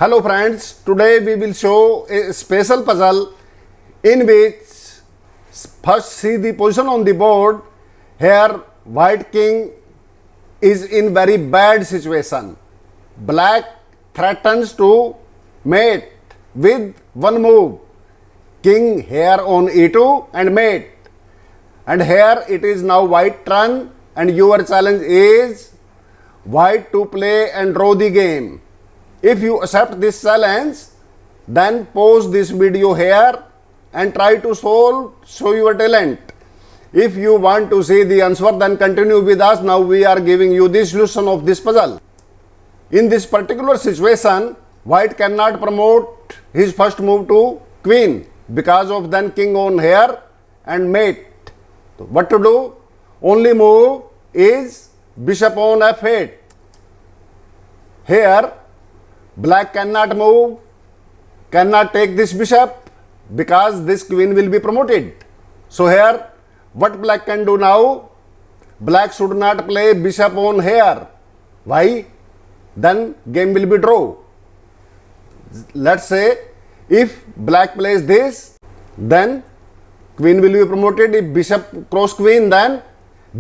Hello friends, today we will show a special puzzle in which first see the position on the board. Here white king is in very bad situation. Black threatens to mate with one move. King here on e2 and mate. And here it is now white turn and your challenge is white to play and draw the game. If you accept this challenge, then pause this video here and try to show your talent. If you want to see the answer, then continue with us. Now we are giving you the solution of this puzzle. In this particular situation, white cannot promote his first move to queen because of then king on here and mate. So what to do? Only move is bishop on f8. Here black cannot move, cannot take this bishop because this queen will be promoted. So here what black can do now? Black should not play bishop on here. Why? Then game will be draw. Let's say if black plays this, then queen will be promoted. If bishop cross queen, then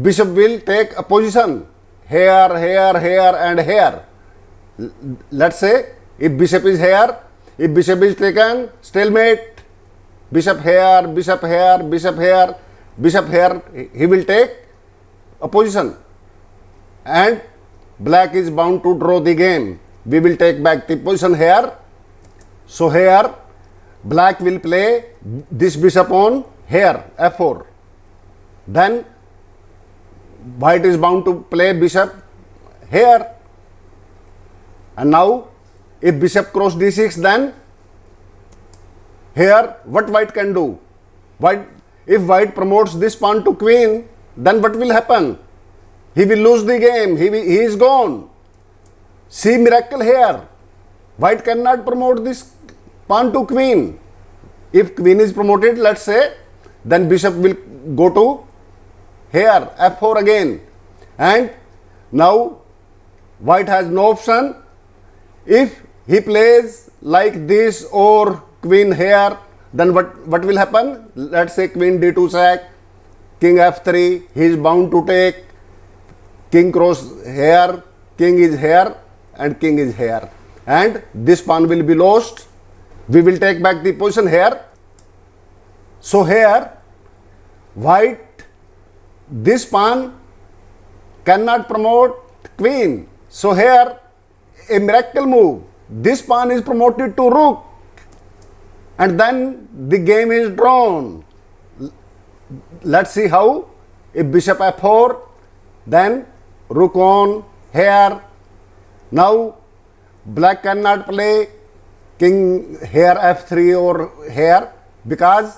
bishop will take a position here, here, here and here. Let's say if bishop is here, if bishop is taken, stalemate, bishop here, bishop here, bishop here, bishop here, he will take a position and black is bound to draw the game. We will take back the position here. So here black will play this bishop on here, f4. Then white is bound to play bishop here. And now if bishop cross d6, then here what white can do? If white promotes this pawn to queen, then what will happen? He will lose the game. He is gone. See miracle here. White cannot promote this pawn to queen. If queen is promoted, let's say, then bishop will go to here, f4 again. And now white has no option. If he plays like this or queen here, then what will happen? Let's say queen d2 sack, king f3, he is bound to take, king cross here, king is here and king is here. And this pawn will be lost. We will take back the position here. So here, white, this pawn cannot promote queen. So here, a miracle move. This pawn is promoted to rook and then the game is drawn. Let's see how. If bishop f4, then rook on here. Now black cannot play king here f3 or here because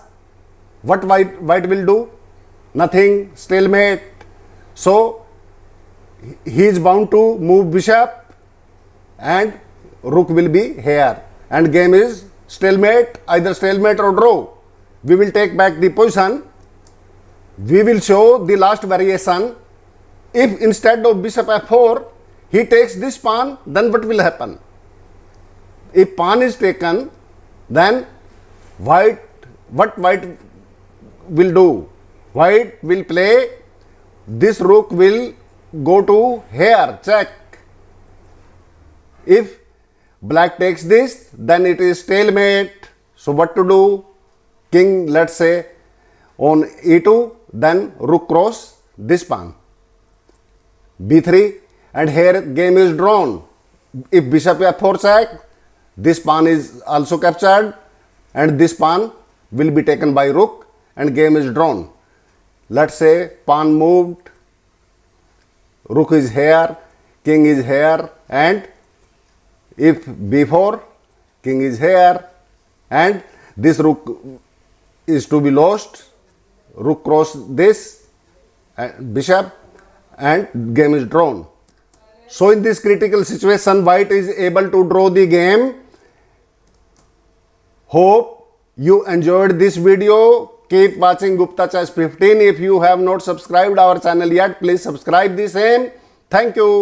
what white will do? Nothing, stalemate. So he is bound to move bishop and rook will be here and game is stalemate, either stalemate or draw. We will take back the position. We will show the last variation. If instead of bishop f4 he takes this pawn, then what will happen? If pawn is taken, then what white will do? White will play, this rook will go to here, check. If black takes this, then it is stalemate. So what to do? King, let's say, on e2, then rook cross this pawn. b3, and here game is drawn. If bishop f4 sack, this pawn is also captured and this pawn will be taken by rook and game is drawn. Let's say pawn moved, rook is here, king is here, and if b4, king is here and this rook is to be lost, rook cross this bishop and game is drawn. So in this critical situation, white is able to draw the game. Hope you enjoyed this video. Keep watching Gupta Chess 15. If you have not subscribed our channel yet, please subscribe the same. Thank you.